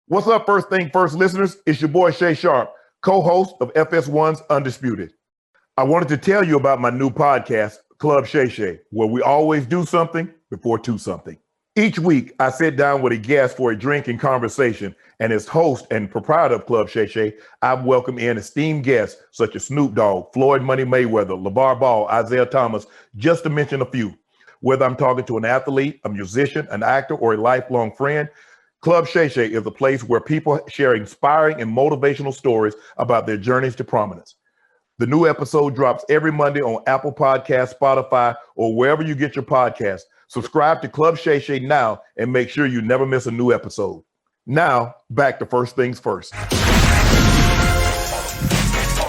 What's up, First Thing First listeners? It's your boy Shay Sharp, co-host of FS1's Undisputed. I wanted to tell you about my new podcast, Club Shay Shay, where we always do something before two something. Each week, I sit down with a guest for a drink and conversation, and as host and proprietor of Club Shay Shay, I've welcomed in esteemed guests such as Snoop Dogg, Floyd Money Mayweather, LeVar Ball, Isaiah Thomas, just to mention a few. Whether I'm talking to an athlete, a musician, an actor, or a lifelong friend, Club Shay Shay is a place where people share inspiring and motivational stories about their journeys to prominence. The new episode drops every Monday on Apple Podcasts, Spotify, or wherever you get your podcasts. Subscribe to Club Shay Shay now and make sure you never miss a new episode. Now, back to First Things First.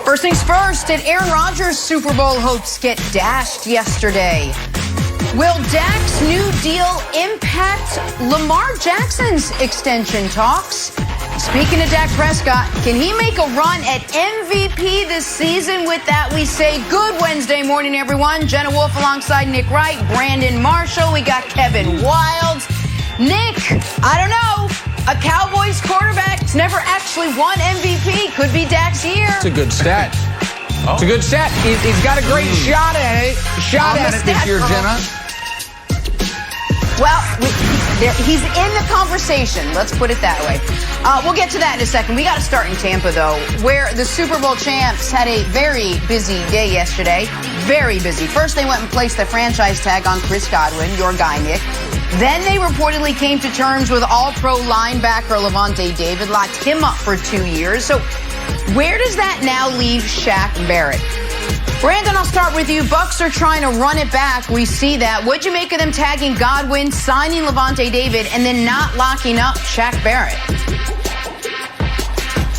First things first, did Aaron Rodgers' Super Bowl hopes get dashed yesterday? Will Dak's new deal impact Lamar Jackson's extension talks? Speaking of Dak Prescott, can he make a run at MVP this season? With that, we say good Wednesday morning, everyone. Jenna Wolfe alongside Nick Wright, Brandon Marshall. We got Kevin Wilds. Nick, I don't know. A Cowboys quarterback's never actually won MVP. Could be Dak's year. It's a good stat. It's a good stat. He's got a great shot at it. This year, Jenna. Well, he's in the conversation. Let's put it that way. We'll get to that in a second. We got to start in Tampa, though, where the Super Bowl champs had a very busy day yesterday. Very busy. First, they went and placed the franchise tag on Chris Godwin, your guy, Nick. Then they reportedly came to terms with all-pro linebacker Lavonte David, locked him up for 2 years. So where does that now leave Shaq Barrett? Brandon, I'll start with you. Bucs are trying to run it back. We see that. What'd you make of them tagging Godwin, signing Lavonte David, and then not locking up Shaq Barrett?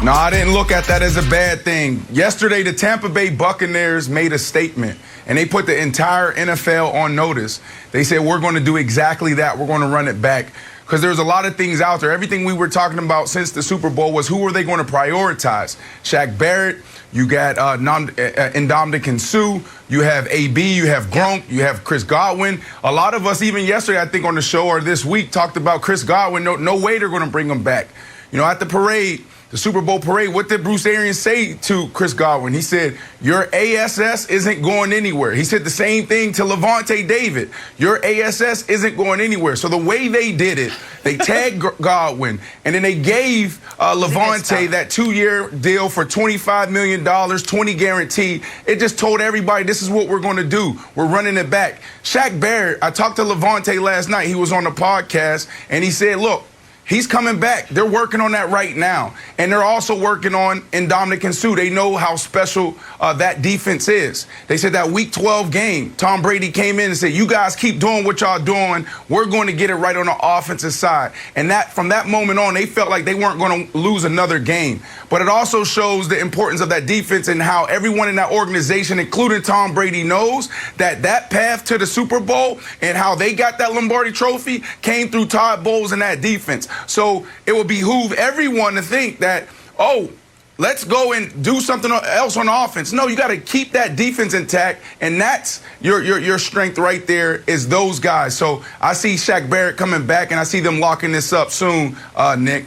No, I didn't look at that as a bad thing. Yesterday, the Tampa Bay Buccaneers made a statement, and they put the entire NFL on notice. They said, we're going to do exactly that. We're going to run it back. Because there's a lot of things out there. Everything we were talking about since the Super Bowl was who are they going to prioritize? Shaq Barrett, you got Ndamukong Suh, you have AB, you have Gronk, you have Chris Godwin. A lot of us, even yesterday, I think on the show or this week, talked about Chris Godwin. No way they're going to bring him back. You know, at the parade, the Super Bowl parade, what did Bruce Arians say to Chris Godwin? He said, your ASS isn't going anywhere. He said the same thing to Lavonte David. Your ASS isn't going anywhere. So the way they did it, they tagged Godwin, and then they gave Lavonte that 2-year deal for $25 million, 20 guarantee. It just told everybody this is what we're going to do. We're running it back. Shaq Barrett, I talked to Lavonte last night. He was on the podcast, and he said, look, he's coming back. They're working on that right now. And they're also working on Ndamukong Suh. They know how special that defense is. They said that Week 12 game, Tom Brady came in and said, you guys keep doing what y'all doing. We're going to get it right on the offensive side. And that from that moment on, they felt like they weren't going to lose another game. But it also shows the importance of that defense and how everyone in that organization, including Tom Brady, knows that that path to the Super Bowl and how they got that Lombardi trophy came through Todd Bowles and that defense. So it will behoove everyone to think that, oh, let's go and do something else on offense. No, you got to keep that defense intact, and that's your strength right there is those guys. So I see Shaq Barrett coming back, and I see them locking this up soon, Nick.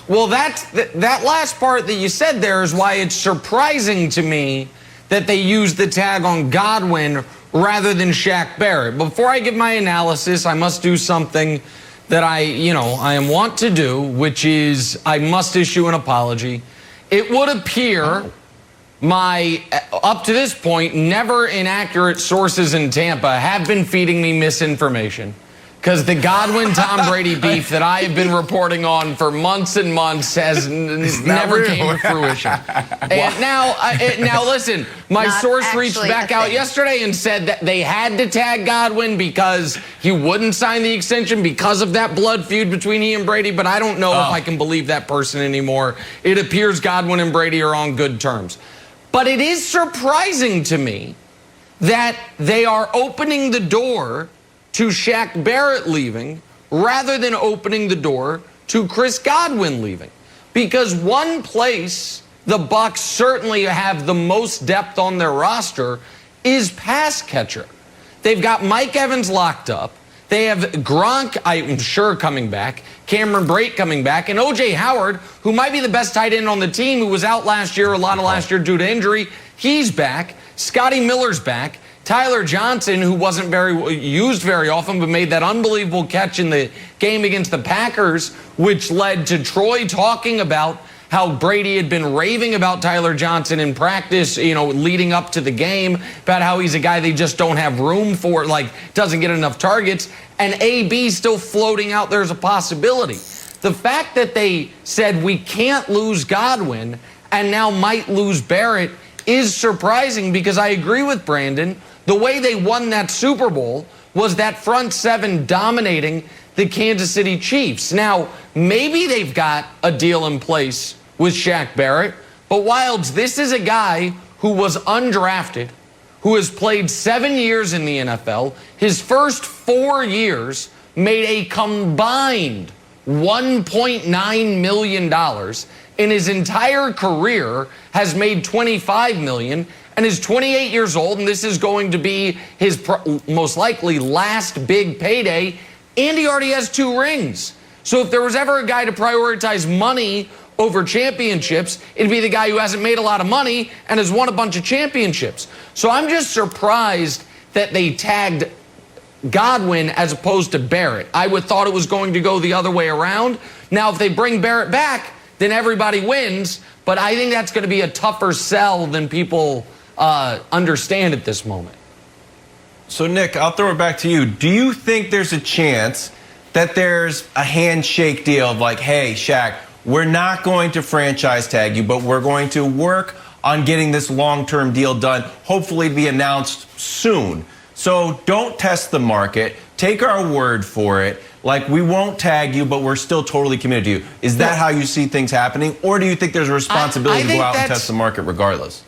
Well, that last part that you said there is why it's surprising to me that they used the tag on Godwin rather than Shaq Barrett. Before I give my analysis, I must do something that I am wont to do, which is I must issue an apology. It would appear my, up to this point, never inaccurate sources in Tampa have been feeding me misinformation. Because the Godwin-Tom Brady beef that I have been reporting on for months and months has never came to fruition. And now listen, my source reached back out yesterday and said that they had to tag Godwin because he wouldn't sign the extension because of that blood feud between he and Brady, but I don't know if I can believe that person anymore. It appears Godwin and Brady are on good terms. But it is surprising to me that they are opening the door to Shaq Barrett leaving rather than opening the door to Chris Godwin leaving. Because one place the Bucs certainly have the most depth on their roster is pass catcher. They've got Mike Evans locked up. They have Gronk, I'm sure, coming back, Cameron Brate coming back, and O.J. Howard, who might be the best tight end on the team, who was out last year, a lot of last year due to injury. He's back. Scotty Miller's back. Tyler Johnson, who wasn't used very often, but made that unbelievable catch in the game against the Packers, which led to Troy talking about how Brady had been raving about Tyler Johnson in practice, leading up to the game, about how he's a guy they just don't have room for, doesn't get enough targets, and AB still floating out there as a possibility. The fact that they said we can't lose Godwin and now might lose Barrett is surprising, because I agree with Brandon. The way they won that Super Bowl was that front seven dominating the Kansas City Chiefs. Now, maybe they've got a deal in place with Shaq Barrett, but Wilds, this is a guy who was undrafted, who has played 7 years in the NFL. His first 4 years made a combined $1.9 million. In his entire career has made $25 million, and is 28 years old, and this is going to be his most likely last big payday, and he already has 2 rings. So if there was ever a guy to prioritize money over championships, it'd be the guy who hasn't made a lot of money and has won a bunch of championships. So I'm just surprised that they tagged Godwin as opposed to Barrett. I would thought it was going to go the other way around. Now, if they bring Barrett back, then everybody wins, but I think that's going to be a tougher sell than people understand at this moment. So, Nick, I'll throw it back to you. Do you think there's a chance that there's a handshake deal of like, hey, Shaq, we're not going to franchise tag you, but we're going to work on getting this long-term deal done, hopefully be announced soon. So don't test the market. Take our word for it. Like, we won't tag you, but we're still totally committed to you. Is that how you see things happening? Or do you think there's a responsibility to go out and test the market regardless?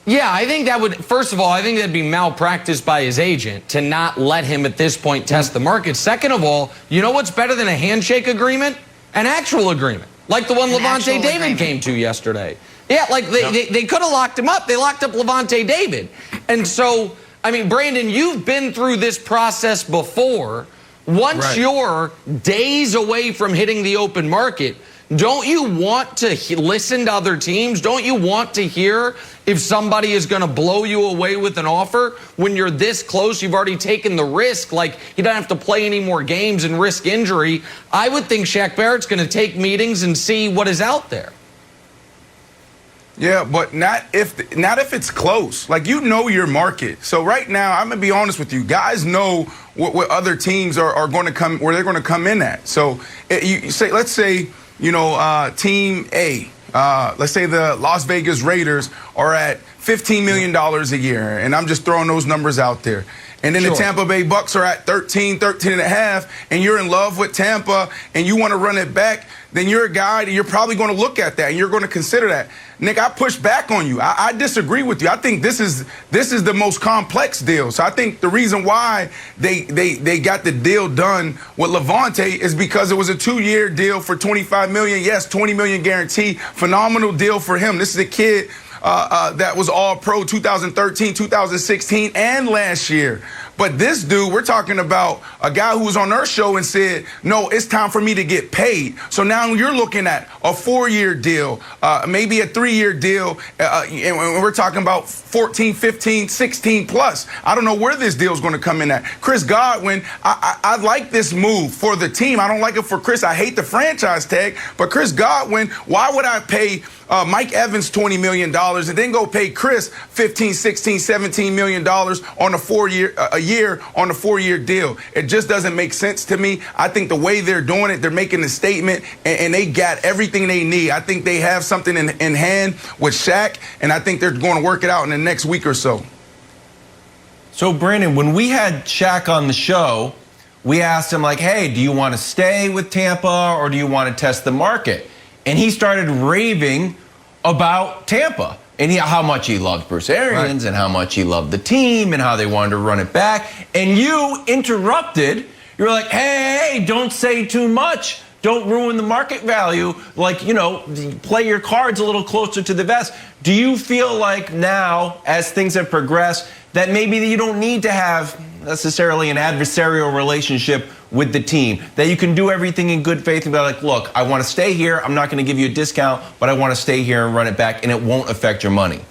Yeah, I think that would, first of all, I think that'd be malpractice by his agent to not let him at this point test the market. Second of all, you know what's better than a handshake agreement? An actual agreement, like the one Lavonte David came to yesterday. Yeah, like they could have locked him up. They locked up Lavonte David. And so, I mean, Brandon, you've been through this process before. Once you're days away from hitting the open market, don't you want to listen to other teams? Don't you want to hear if somebody is going to blow you away with an offer? When you're this close, you've already taken the risk. Like, you don't have to play any more games and risk injury. I would think Shaq Barrett's going to take meetings and see what is out there. Yeah, but not if it's close. Like, you know your market. So right now, I'm gonna be honest with you. Guys know what other teams are going to come, where they're going to come in at. So let's say Team A. Let's say the Las Vegas Raiders are at $15 million a year, and I'm just throwing those numbers out there. And then the Tampa Bay Bucs are at 13 and a half, and you're in love with Tampa, and you want to run it back, then you're a guy that you're probably going to look at that, and you're going to consider that. Nick, I push back on you. I disagree with you. I think this is the most complex deal. So I think the reason why they got the deal done with Lavonte is because it was a 2-year deal for $25 million. Yes, $20 million guarantee. Phenomenal deal for him. This is a kid that was All-Pro 2013, 2016, and last year. But this dude, we're talking about a guy who was on our show and said, no, it's time for me to get paid. So now you're looking at a 4-year deal, maybe a 3-year deal, and we're talking about 14, 15, 16 plus. I don't know where this deal is going to come in at. Chris Godwin, I like this move for the team. I don't like it for Chris. I hate the franchise tag. But Chris Godwin, why would I pay Mike Evans $20 million and then go pay Chris $15, $16, $17 million on a year on a 4-year deal? It just doesn't make sense to me. I think the way they're doing it, they're making a statement, and they got everything they need. I think they have something in hand with Shaq, and I think they're going to work it out in the next week or so. So, Brandon, when we had Shaq on the show, we asked him, like, hey, do you want to stay with Tampa or do you want to test the market? And he started raving about Tampa and how much he loved Bruce Arians and how much he loved the team and how they wanted to run it back. And you interrupted. You were like, hey, don't say too much. Don't ruin the market value. Like, play your cards a little closer to the vest. Do you feel like now, as things have progressed, that maybe you don't need to have necessarily an adversarial relationship with the team, that you can do everything in good faith and be like, look, I want to stay here. I'm not going to give you a discount, but I want to stay here and run it back, and it won't affect your money.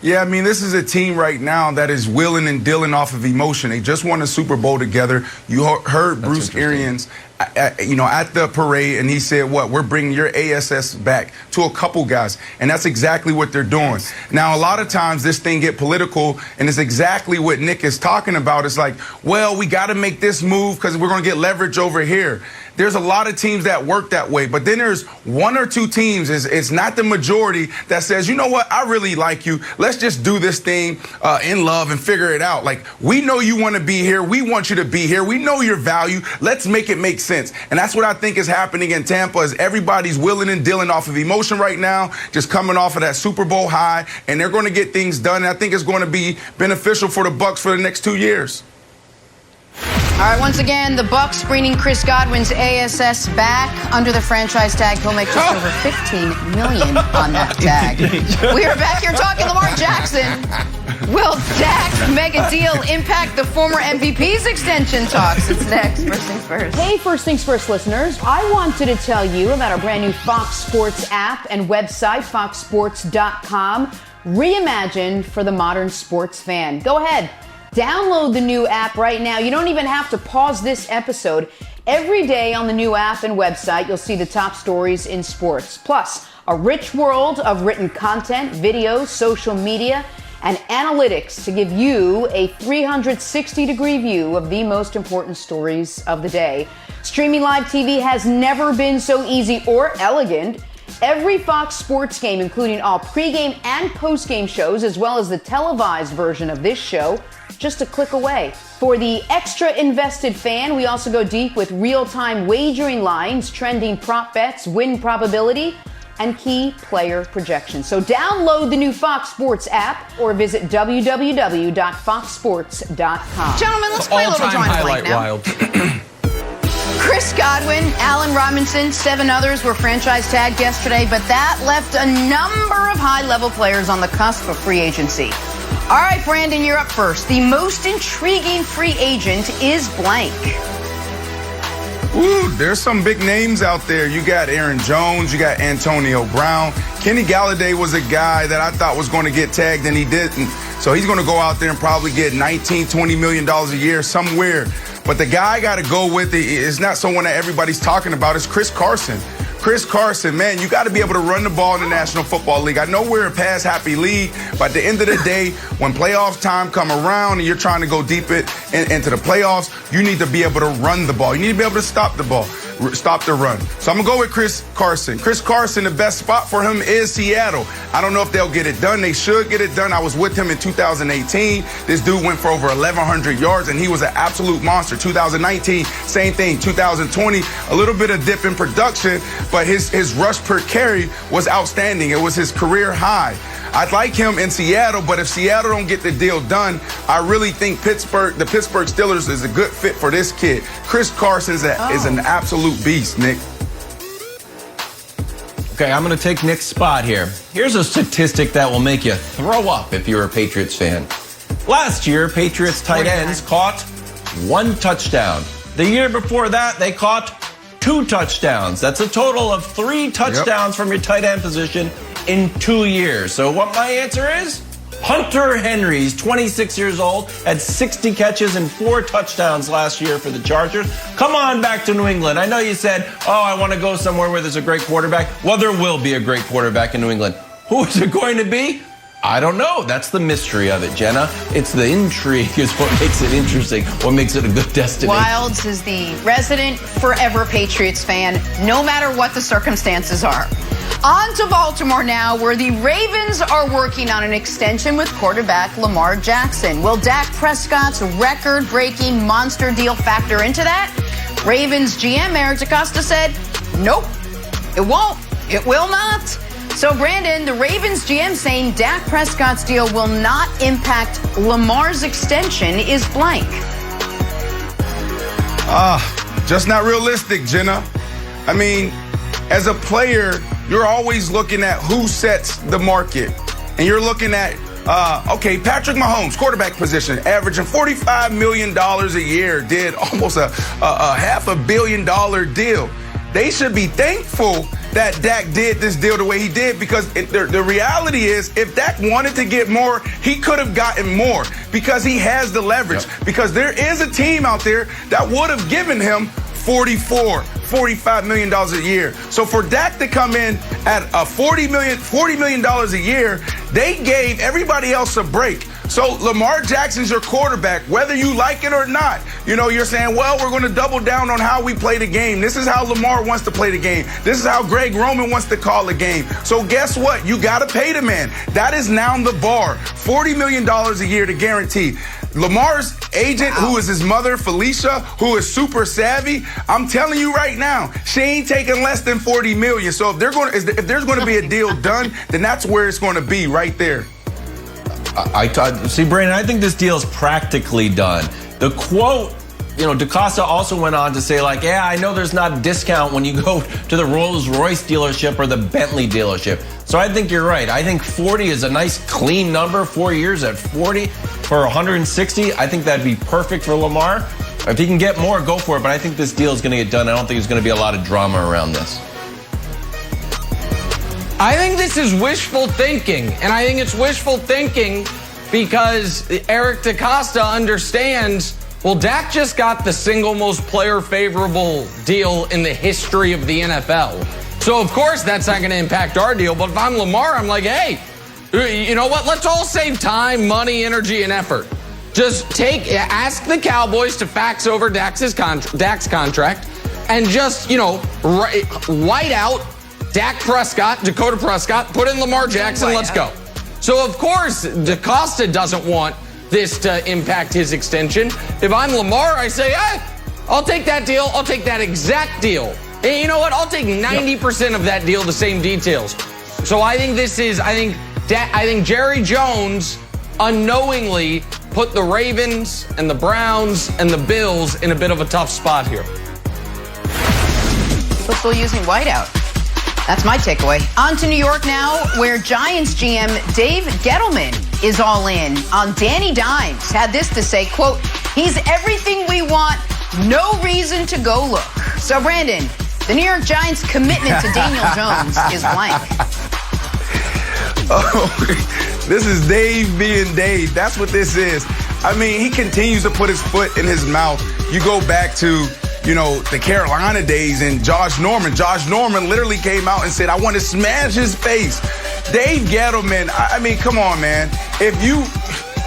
Yeah, I mean, this is a team right now that is willing and dealing off of emotion. They just won a Super Bowl together. You heard Bruce Arians, at the parade, and he said, we're bringing your ASS back to a couple guys. And that's exactly what they're doing. Now, a lot of times this thing get political, and it's exactly what Nick is talking about. It's like, well, we got to make this move because we're going to get leverage over here. There's a lot of teams that work that way, but then there's one or two teams, it's not the majority, that says, you know what, I really like you. Let's just do this thing in love and figure it out. Like, we know you want to be here. We want you to be here. We know your value. Let's make it make sense. And that's what I think is happening in Tampa, is everybody's willing and dealing off of emotion right now, just coming off of that Super Bowl high, and they're going to get things done. And I think it's going to be beneficial for the Bucs for the next 2 years. All right, once again, the Bucs bringing Chris Godwin's ASS back under the franchise tag. He'll make just over $15 million on that tag. We are back here talking Lamar Jackson. Will Dak's mega deal impact the former MVP's extension talks? It's next. First things first. Hey, First Things First listeners. I wanted to tell you about our brand new Fox Sports app and website, foxsports.com, reimagined for the modern sports fan. Go ahead. Download the new app right now. You don't even have to pause this episode. Every day on the new app and website, you'll see the top stories in sports. Plus, a rich world of written content, videos, social media, and analytics to give you a 360-degree view of the most important stories of the day. Streaming live TV has never been so easy or elegant. Every Fox Sports game, including all pregame and postgame shows, as well as the televised version of this show, just a click away. For the extra invested fan, we also go deep with real-time wagering lines, trending prop bets, win probability, and key player projections. So download the new Fox Sports app or visit www.foxsports.com. Gentlemen, let's play a little All-time drawing blank now. Wild. Chris Godwin, Allen Robinson, 7 others were franchise tagged yesterday, but that left a number of high-level players on the cusp of free agency. All right, Brandon, you're up first. The most intriguing free agent is blank. Ooh, there's some big names out there. You got Aaron Jones, you got Antonio Brown. Kenny Galladay was a guy that I thought was going to get tagged, and he didn't. So he's going to go out there and probably get $19, $20 million a year somewhere. But the guy I got to go with is not someone that everybody's talking about. It's Chris Carson. Chris Carson, man, you got to be able to run the ball in the National Football League. I know we're a pass-happy league, but at the end of the day, when playoff time come around and you're trying to go deep into the playoffs, you need to be able to run the ball. You need to be able to stop the ball, stop the run. So I'm going to go with Chris Carson. Chris Carson, the best spot for him is Seattle. I don't know if they'll get it done. They should get it done. I was with him in 2018. This dude went for over 1,100 yards, and he was an absolute monster. 2019, same thing. 2020, a little bit of dip in production, but his rush per carry was outstanding. It was his career high. I'd like him in Seattle, but if Seattle don't get the deal done, I really think the Pittsburgh Steelers is a good fit for this kid. Chris Carson is an absolute beast, Nick. Okay, I'm going to take Nick's spot here. Here's a statistic that will make you throw up if you're a Patriots fan. Last year, Patriots tight ends caught 1 touchdown. The year before that, they caught 2 touchdowns. That's a total of 3 touchdowns from your tight end position in 2 years. So what my answer is? Hunter Henry's 26 years old, had 60 catches and 4 touchdowns last year for the Chargers. Come on back to New England. I know you said, oh, I want to go somewhere where there's a great quarterback. Well, there will be a great quarterback in New England. Who is it going to be? I don't know. That's the mystery of it, Jenna. It's the intrigue is what makes it interesting, what makes it a good destination. Wilds is the resident forever Patriots fan, no matter what the circumstances are. On to Baltimore now, where the Ravens are working on an extension with quarterback Lamar Jackson. Will Dak Prescott's record-breaking monster deal factor into that? Ravens GM Eric DeCosta said, nope, it won't. It will not. So, Brandon, the Ravens GM saying Dak Prescott's deal will not impact Lamar's extension is blank. Just not realistic, Jenna. I mean, as a player, you're always looking at who sets the market. And you're looking at Okay, Patrick Mahomes, quarterback position, averaging $45 million a year, did almost a $500 million deal. They should be thankful that Dak did this deal the way he did, because the reality is, if Dak wanted to get more, he could have gotten more because he has the leverage. Yep. Because there is a team out there that would have given him $45 million a year. So for Dak to come in at a $40 million a year, they gave everybody else a break. So Lamar Jackson's your quarterback, whether you like it or not. You know, you're saying, well, we're going to double down on how we play the game. This is how Lamar wants to play the game. This is how Greg Roman wants to call the game. So guess what? You got to pay the man. That is now the bar. $40 million a year to guarantee. Lamar's agent, who is his mother, Felicia, who is super savvy, I'm telling you right now, she ain't taking less than $40 million. So if there's going to be a deal done, then that's where it's going to be, right there. See, Brandon, I think this deal is practically done. The quote, DaCosta also went on to say, like, yeah, I know there's not a discount when you go to the Rolls-Royce dealership or the Bentley dealership. So I think you're right. I think 40 is a nice, clean number. 4 years at 40 for 160. I think that'd be perfect for Lamar. If he can get more, go for it. But I think this deal is going to get done. I don't think there's going to be a lot of drama around this. I think this is wishful thinking, and I think it's wishful thinking because Eric DaCosta understands, well, Dak just got the single most player-favorable deal in the history of the NFL. So, of course, that's not going to impact our deal, but if I'm Lamar, I'm like, hey, you know what? Let's all save time, money, energy, and effort. Just ask the Cowboys to fax over Dak's contract and just, white out Dak Prescott, Dakota Prescott, put in Lamar Jackson, let's go. So, of course, DaCosta doesn't want this to impact his extension. If I'm Lamar, I say, hey, I'll take that deal. I'll take that exact deal. And you know what? I'll take 90% of that deal, the same details. So I think I think Jerry Jones unknowingly put the Ravens and the Browns and the Bills in a bit of a tough spot here. But still using whiteout. That's my takeaway. On to New York now, where Giants GM Dave Gettleman is all in on Danny Dimes. Had this to say, quote, he's everything we want, no reason to go look. So, Brandon, the New York Giants' commitment to Daniel Jones is blank. Oh, this is Dave being Dave. That's what this is. I mean, he continues to put his foot in his mouth. You go back to the Carolina days and Josh Norman. Josh Norman literally came out and said, I want to smash his face. Dave Gettleman, I mean, come on, man.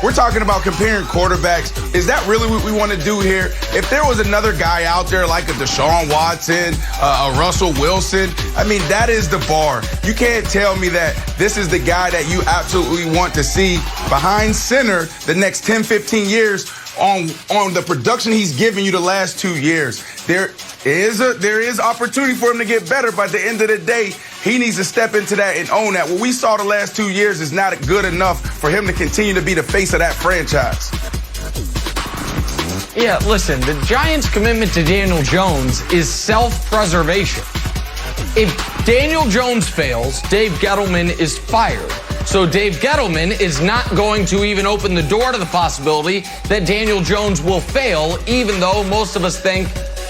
We're talking about comparing quarterbacks. Is that really what we want to do here? If there was another guy out there like a Deshaun Watson, a Russell Wilson, I mean, that is the bar. You can't tell me that this is the guy that you absolutely want to see behind center the next 10, 15 years on the production he's given you the last 2 years. There is opportunity for him to get better, but at the end of the day, he needs to step into that and own that. What we saw the last 2 years is not good enough for him to continue to be the face of that franchise. Yeah, listen, the Giants' commitment to Daniel Jones is self-preservation. If Daniel Jones fails, Dave Gettleman is fired. So Dave Gettleman is not going to even open the door to the possibility that Daniel Jones will fail, even though most of us think,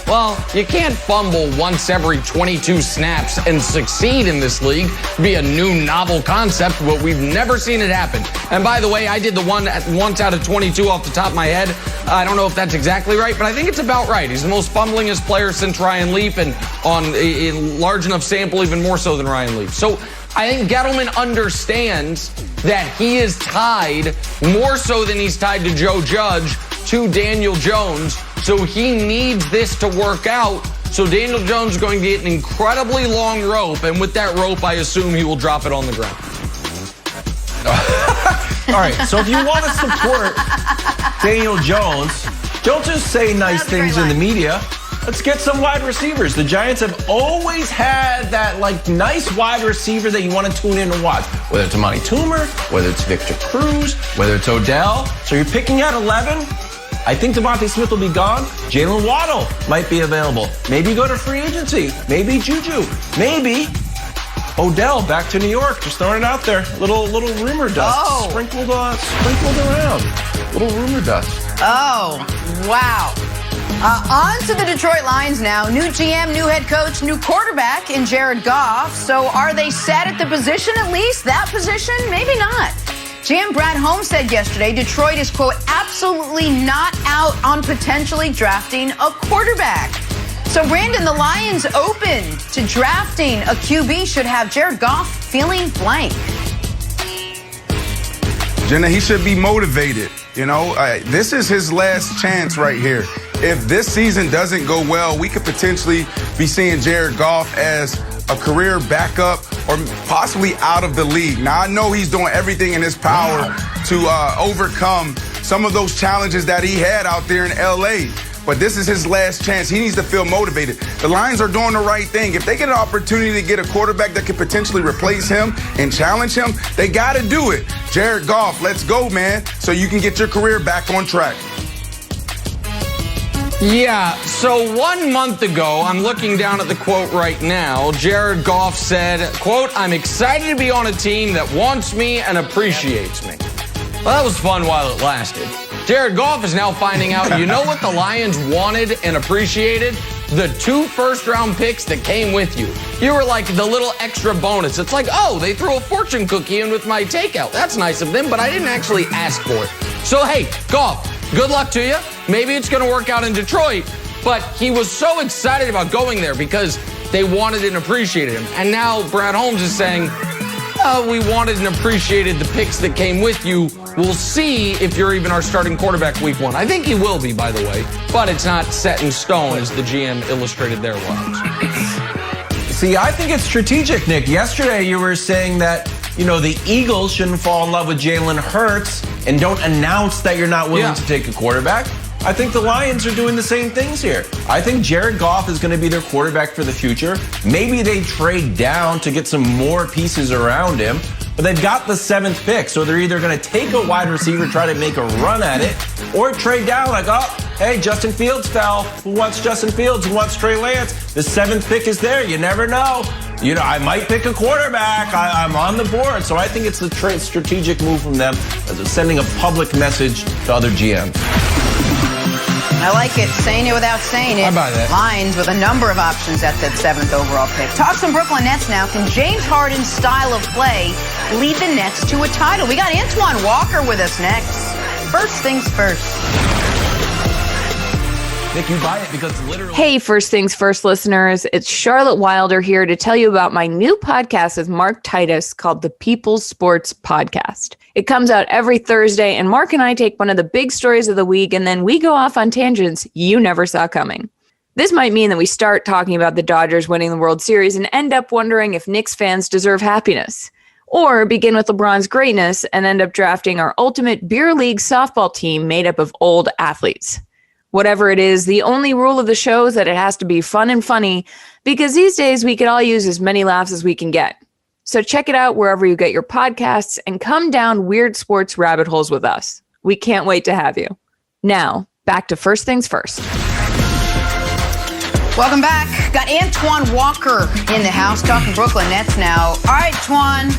well, you can't fumble once every 22 snaps and succeed in this league. It'd be a new novel concept, but we've never seen it happen. And by the way, I did the once out of 22 off the top of my head. I don't know if that's exactly right, but I think it's about right. He's the most fumblingest player since Ryan Leaf, and on a large enough sample, even more so than Ryan Leaf. So I think Gettleman understands that he is tied, more so than he's tied to Joe Judge, to Daniel Jones. So he needs this to work out. So Daniel Jones is going to get an incredibly long rope, and with that rope, I assume he will drop it on the ground. All right, so if you want to support Daniel Jones, don't just say nice things in the media. Let's get some wide receivers. The Giants have always had that nice wide receiver that you want to tune in and watch. Whether it's Amani Toomer, whether it's Victor Cruz, whether it's Odell. So you're picking out 11. I think Devontae Smith will be gone. Jalen Waddle might be available. Maybe go to free agency. Maybe Juju. Maybe Odell back to New York. Just throwing it out there. Little rumor dust sprinkled around. Little rumor dust. Oh, wow. On to the Detroit Lions now. New GM, new head coach, new quarterback in Jared Goff. So are they set at the position at least? That position? Maybe not. GM Brad Holmes said yesterday Detroit is, quote, absolutely not out on potentially drafting a quarterback. So, Brandon, the Lions open to drafting a QB should have Jared Goff feeling blank. Jenna, he should be motivated. You know, this is his last chance right here. If this season doesn't go well, we could potentially be seeing Jared Goff as a career backup or possibly out of the league. Now, I know he's doing everything in his power to overcome some of those challenges that he had out there in L.A., but this is his last chance. He needs to feel motivated. The Lions are doing the right thing. If they get an opportunity to get a quarterback that could potentially replace him and challenge him, they got to do it. Jared Goff, let's go, man, so you can get your career back on track. Yeah, so 1 month ago, I'm looking down at the quote right now, Jared Goff said, quote, I'm excited to be on a team that wants me and appreciates me. Well, that was fun while it lasted. Jared Goff is now finding out, you know what the Lions wanted and appreciated? The 2 first-round picks that came with you. You were like the little extra bonus. It's like, oh, they threw a fortune cookie in with my takeout. That's nice of them, but I didn't actually ask for it. So, hey, Goff, good luck to you. Maybe it's going to work out in Detroit, but he was so excited about going there because they wanted and appreciated him. And now Brad Holmes is saying, we wanted and appreciated the picks that came with you. We'll see if you're even our starting quarterback week 1. I think he will be, by the way, but it's not set in stone as the GM illustrated their words. See, I think it's strategic, Nick. Yesterday you were saying that, you know, the Eagles shouldn't fall in love with Jalen Hurts and don't announce that you're not willing to take a quarterback. I think the Lions are doing the same things here. I think Jared Goff is going to be their quarterback for the future. Maybe they trade down to get some more pieces around him, but they've got the 7th pick, so they're either going to take a wide receiver, try to make a run at it, or trade down like, oh, hey, Justin Fields fell. Who wants Justin Fields? Who wants Trey Lance? The 7th pick is there. You never know. You know, I might pick a quarterback. I'm on the board. So I think it's the strategic move from them, as sending a public message to other GMs. I like it. Saying it without saying it. I buy that. Lions with a number of options at that 7th overall pick. Talk some Brooklyn Nets now. Can James Harden's style of play lead the Nets to a title? We got Antoine Walker with us next. First things first. Nick, you buy it because literally... Hey, First Things First listeners. It's Charlotte Wilder here to tell you about my new podcast with Mark Titus called the People's Sports Podcast. It comes out every Thursday, and Mark and I take one of the big stories of the week, and then we go off on tangents you never saw coming. This might mean that we start talking about the Dodgers winning the World Series and end up wondering if Knicks fans deserve happiness. Or begin with LeBron's greatness and end up drafting our ultimate beer league softball team made up of old athletes. Whatever it is, the only rule of the show is that it has to be fun and funny, because these days we could all use as many laughs as we can get. So check it out wherever you get your podcasts and come down weird sports rabbit holes with us. We can't wait to have you. Now, back to First Things First. Welcome back. Got Antoine Walker in the house talking Brooklyn Nets now. All right, Twan.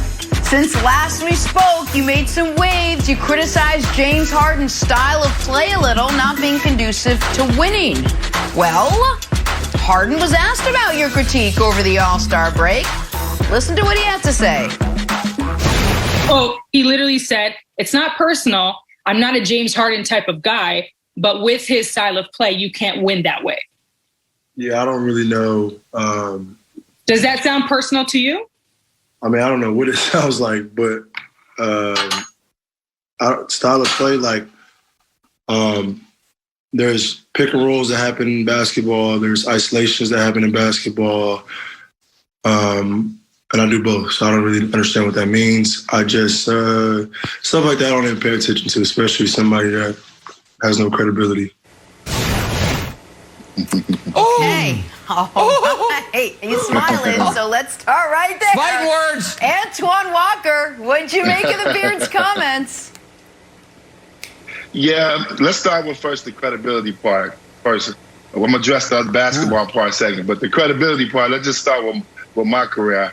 Since last we spoke, you made some waves. You criticized James Harden's style of play a little, not being conducive to winning. Well, Harden was asked about your critique over the All-Star break. Listen to what he had to say. Well, he literally said, it's not personal. I'm not a James Harden type of guy, but with his style of play, you can't win that way. Yeah, I don't really know. Does that sound personal to you? I mean, I don't know what it sounds like, but style of play, like there's pick and rolls that happen in basketball. There's isolations that happen in basketball. And I do both, so I don't really understand what that means. I just, stuff like that I don't even pay attention to, especially somebody that has no credibility. Okay. Hey, he's smiling, so let's start right there. Fighting words. Antoine Walker, what'd you make of the Beard's comments? Yeah, let's start with first the credibility part. First, I'm going to address the basketball part second, but the credibility part, let's just start with my career.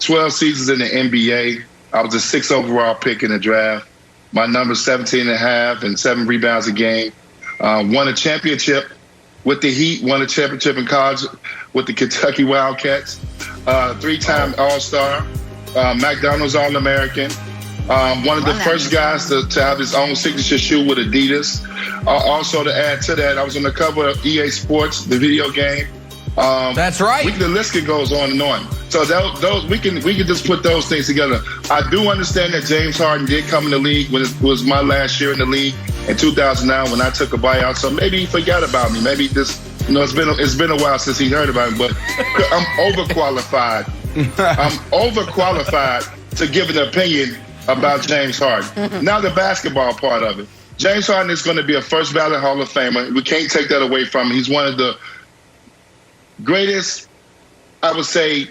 12 seasons in the NBA. I was a 6th overall pick in the draft. My number's 17.5 and 7 rebounds a game. Won a championship with the Heat, won a championship in college with the Kentucky Wildcats. 3-time All-Star, McDonald's All-American. One of the first guys to have his own signature shoe with Adidas. Also, to add to that, I was on the cover of EA Sports, the video game. That's right. The list can goes on and on. So those we can just put those things together. I do understand that James Harden did come in the league when it was my last year in the league in 2009 when I took a buyout. So maybe he forgot about me. Maybe this, it's been a while since he heard about me. But I'm overqualified. I'm overqualified to give an opinion about James Harden. Now the basketball part of it. James Harden is going to be a first ballot Hall of Famer. We can't take that away from him. He's one of the greatest, I would say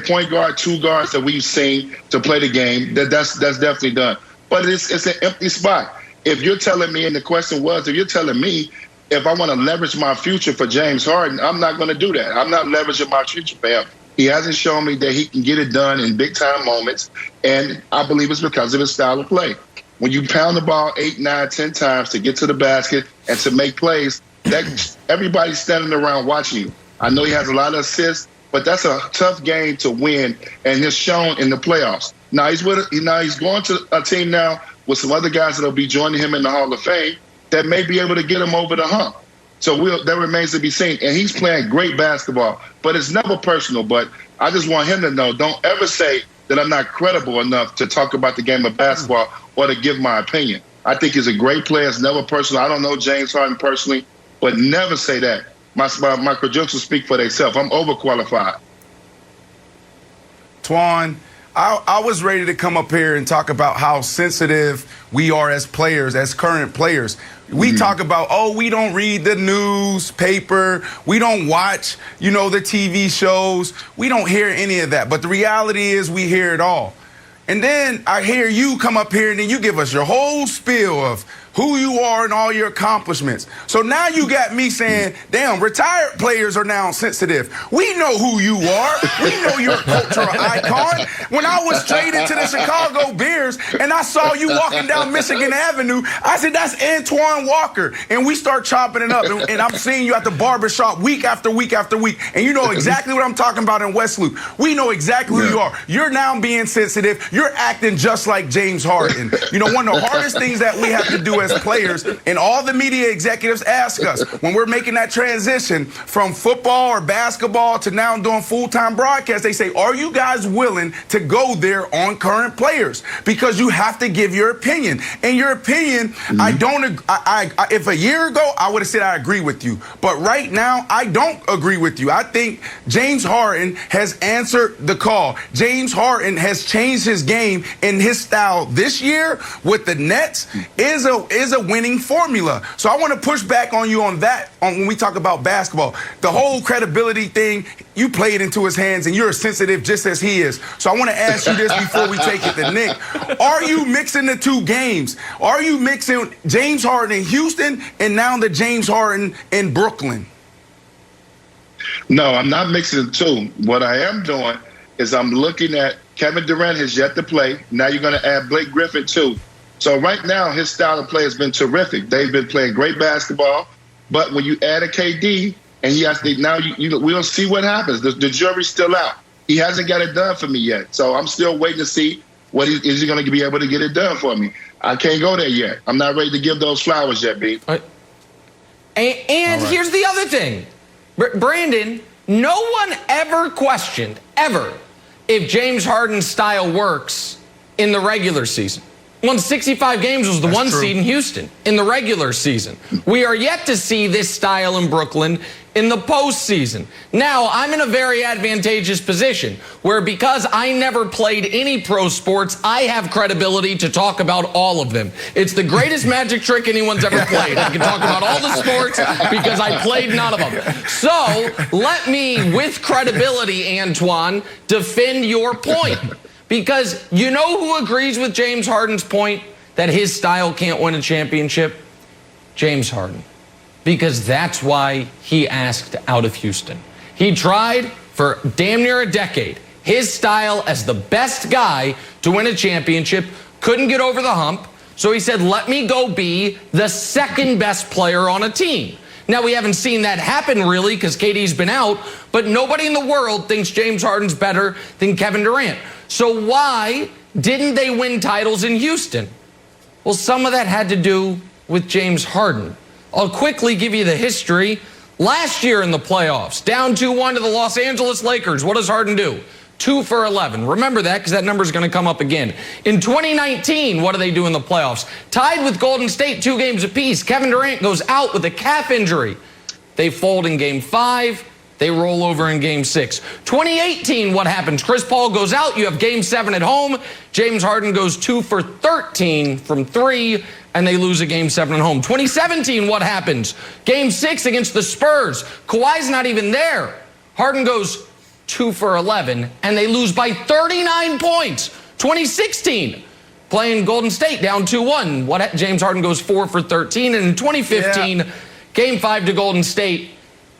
point guard, 2 guards that we've seen to play the game. That's definitely done. But it's an empty spot. If you're telling me, and the question was, if you're telling me if I want to leverage my future for James Harden, I'm not going to do that. I'm not leveraging my future for him. He hasn't shown me that he can get it done in big-time moments, and I believe it's because of his style of play. When you pound the ball 8, 9, 10 times to get to the basket and to make plays, that everybody's standing around watching you. I know he has a lot of assists, but that's a tough game to win, and it's shown in the playoffs. Now he's going to a team now with some other guys that'll be joining him in the Hall of Fame that may be able to get him over the hump. So that remains to be seen. And he's playing great basketball, but it's never personal. But I just want him to know, don't ever say that I'm not credible enough to talk about the game of basketball or to give my opinion. I think he's a great player. It's never personal. I don't know James Harden personally, but never say that. My credentials speak for themselves. I'm overqualified. Twan, I was ready to come up here and talk about how sensitive we are as players, as current players. We talk about, we don't read the newspaper. We don't watch, the TV shows. We don't hear any of that. But the reality is we hear it all. And then I hear you come up here and then you give us your whole spiel of who you are and all your accomplishments. So now you got me saying, damn, retired players are now sensitive. We know who you are. We know you're a cultural icon. When I was traded to the Chicago Bears and I saw you walking down Michigan Avenue, I said, that's Antoine Walker. And we start chopping it up. And I'm seeing you at the barbershop week after week after week. And you know exactly what I'm talking about in West Loop. We know exactly who you are. You're now being sensitive. You're acting just like James Harden. One of the hardest things that we have to do as players, and all the media executives ask us when we're making that transition from football or basketball to now doing full-time broadcast, they say, are you guys willing to go there on current players? Because you have to give your opinion. And your opinion, if a year ago, I would have said I agree with you. But right now, I don't agree with you. I think James Harden has answered the call. James Harden has changed his game and his style this year with the Nets is a winning formula. So I want to push back on you on that when we talk about basketball. The whole credibility thing, you play it into his hands and you're sensitive just as he is. So I want to ask you this before we take it to Nick. Are you mixing the two games? Are you mixing James Harden in Houston and now the James Harden in Brooklyn? No, I'm not mixing the two. What I am doing is I'm looking at Kevin Durant has yet to play. Now you're going to add Blake Griffin too. So right now, his style of play has been terrific. They've been playing great basketball. But when you add a KD, and he has to, now we'll see what happens. The jury's still out. He hasn't got it done for me yet. So I'm still waiting to see is he going to be able to get it done for me. I can't go there yet. I'm not ready to give those flowers yet, B. And here's the other thing. Brandon, no one ever questioned, ever, if James Harden's style works in the regular season. Won 65 games, was the one seed in Houston in the regular season. We are yet to see this style in Brooklyn in the postseason. Now, I'm in a very advantageous position where because I never played any pro sports, I have credibility to talk about all of them. It's the greatest magic trick anyone's ever played. I can talk about all the sports because I played none of them. So let me, with credibility, Antoine, defend your point. Because you know who agrees with James Harden's point that his style can't win a championship? James Harden. Because that's why he asked out of Houston. He tried for damn near a decade. His style as the best guy to win a championship, couldn't get over the hump. So he said, let me go be the second best player on a team. Now, we haven't seen that happen really because KD's been out, but nobody in the world thinks James Harden's better than Kevin Durant. So why didn't they win titles in Houston? Well, some of that had to do with James Harden. I'll quickly give you the history. Last year in the playoffs, down 2-1 to the Los Angeles Lakers, what does Harden do? 2 for 11. Remember that because that number is going to come up again. In 2019, what do they do in the playoffs? Tied with Golden State 2 games apiece. Kevin Durant goes out with a calf injury. They fold in Game 5. They roll over in Game 6. 2018, what happens? Chris Paul goes out. You have Game 7 at home. James Harden goes 2 for 13 from 3, and they lose a Game 7 at home. 2017, what happens? Game 6 against the Spurs. Kawhi's not even there. Harden goes 2 for 11, and they lose by 39 points. 2016, playing Golden State down 2-1. James Harden goes 4 for 13, and in 2015, Game 5 to Golden State.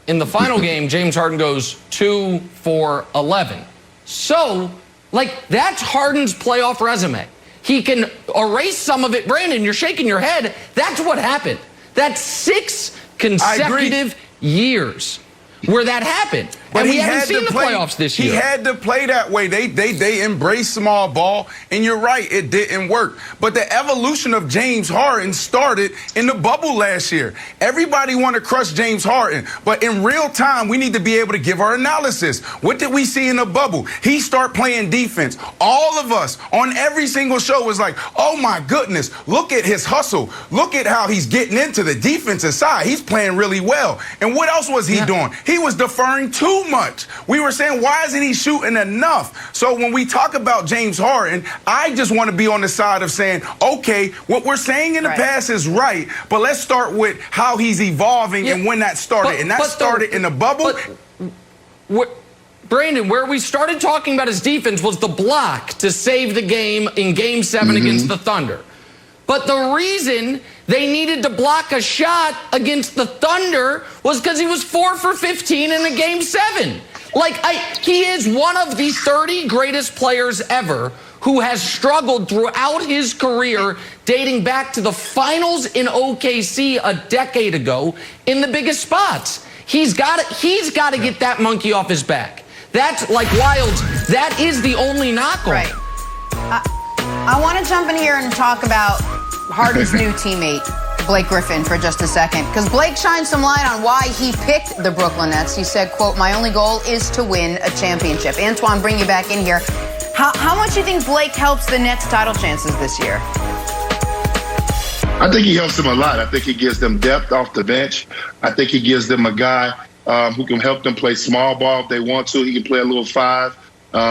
In the final game, James Harden goes 2 for 11. So, that's Harden's playoff resume. He can erase some of it. Brandon, you're shaking your head. That's what happened. That's 6 consecutive years where that happened. But and we haven't seen the playoffs this year. He had to play that way. They embraced small ball, and you're right, it didn't work. But the evolution of James Harden started in the bubble last year. Everybody want to crush James Harden, but in real time, we need to be able to give our analysis. What did we see in the bubble? He start playing defense. All of us on every single show was like, oh my goodness, look at his hustle. Look at how he's getting into the defensive side. He's playing really well. And what else was he doing? He was deferring too much. We were saying, why isn't he shooting enough? So when we talk about James Harden, I just want to be on the side of saying, okay, what we're saying in the past is right, but let's start with how he's evolving and when that started. And that started in the bubble. Brandon, where we started talking about his defense was the block to save the game in Game 7 against the Thunder. But the reason they needed to block a shot against the Thunder was because he was 4 for 15 in a Game 7. He is one of the 30 greatest players ever who has struggled throughout his career, dating back to the finals in OKC a decade ago in the biggest spots. He's got to get that monkey off his back. That's like Wilds. That is the only knock on him. I want to jump in here and talk about Harden's new teammate, Blake Griffin, for just a second, because Blake shined some light on why he picked the Brooklyn Nets. He said, quote, my only goal is to win a championship. Antoine, bring you back in here. How much do you think Blake helps the Nets' title chances this year? I think he helps them a lot. I think he gives them depth off the bench. I think he gives them a guy who can help them play small ball if they want to. He can play a little 5,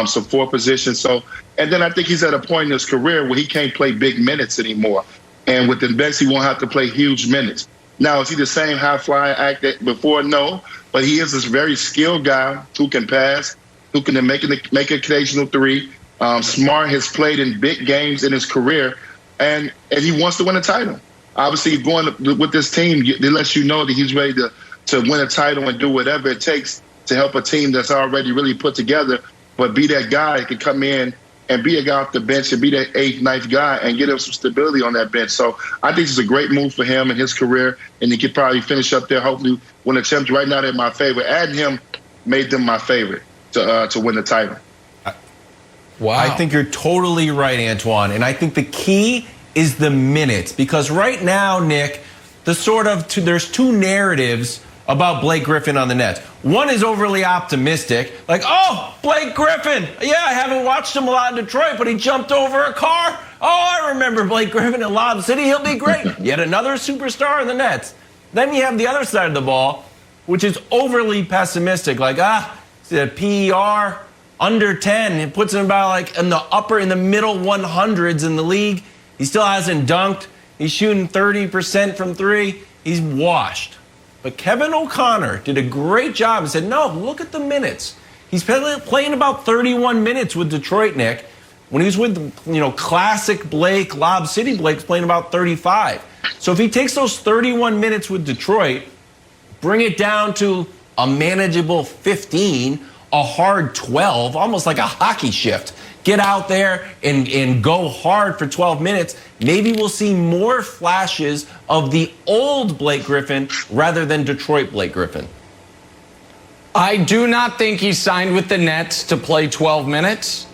some 4 positions. And then I think he's at a point in his career where he can't play big minutes anymore. And with the Bucs, he won't have to play huge minutes. Now, is he the same high-flying act that before? No. But he is this very skilled guy who can pass, who can make an occasional 3. Smart, has played in big games in his career, and he wants to win a title. Obviously, going with this team, it lets you know that he's ready to win a title and do whatever it takes to help a team that's already really put together, but be that guy that can come in and be a guy off the bench and be that 8th, 9th guy and get him some stability on that bench. So I think it's a great move for him and his career, and he could probably finish up there, hopefully win a championship. Right now, they're my favorite. Adding him made them my favorite to win the title. Wow. I think you're totally right, Antoine. And I think the key is the minutes, because right now, Nick, there's 2 narratives about Blake Griffin on the Nets. One is overly optimistic, like, oh, Blake Griffin. Yeah, I haven't watched him a lot in Detroit, but he jumped over a car. Oh, I remember Blake Griffin in Lob City. He'll be great. Yet another superstar in the Nets. Then you have the other side of the ball, which is overly pessimistic, like, it's a PER under 10. It puts him about in the middle 100s in the league. He still hasn't dunked. He's shooting 30% from 3. He's washed. But Kevin O'Connor did a great job and said, no, look at the minutes. He's playing about 31 minutes with Detroit, Nick. When he was with, classic Blake, Lob City Blake's playing about 35. So if he takes those 31 minutes with Detroit, bring it down to a manageable 15, a hard 12, almost like a hockey shift. Get out there and go hard for 12 minutes. Maybe we'll see more flashes of the old Blake Griffin rather than Detroit Blake Griffin. I do not think he signed with the Nets to play 12 minutes.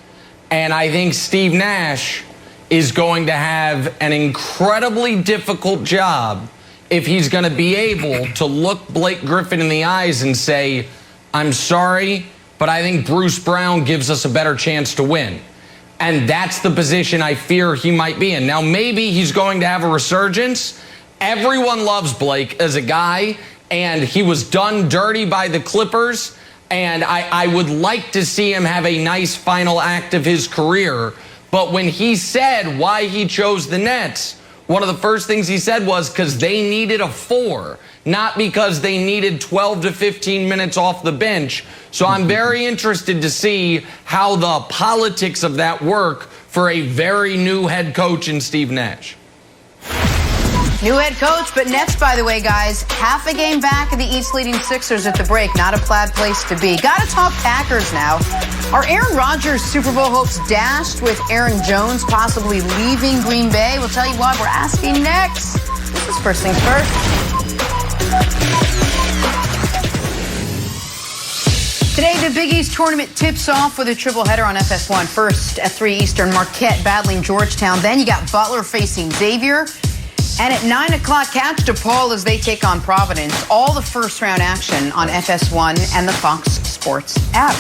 And I think Steve Nash is going to have an incredibly difficult job if he's going to be able to look Blake Griffin in the eyes and say, I'm sorry, but I think Bruce Brown gives us a better chance to win. And that's the position I fear he might be in. Now, maybe he's going to have a resurgence. Everyone loves Blake as a guy, and he was done dirty by the Clippers. And I would like to see him have a nice final act of his career. But when he said why he chose the Nets, one of the first things he said was because they needed a 4, not because they needed 12 to 15 minutes off the bench. So I'm very interested to see how the politics of that work for a very new head coach in Steve Nash. New head coach, but Nets, by the way, guys, half a game back of the East leading Sixers at the break. Not a plaid place to be. Got to talk Packers now. Are Aaron Rodgers' Super Bowl hopes dashed with Aaron Jones possibly leaving Green Bay? We'll tell you why. We're asking next. This is First Things First. Today, the Big East tournament tips off with a triple header on FS1. First, at 3 Eastern, Marquette battling Georgetown. Then you got Butler facing Xavier. And at 9 o'clock, catch DePaul as they take on Providence. All the first-round action on FS1 and the Fox Sports app.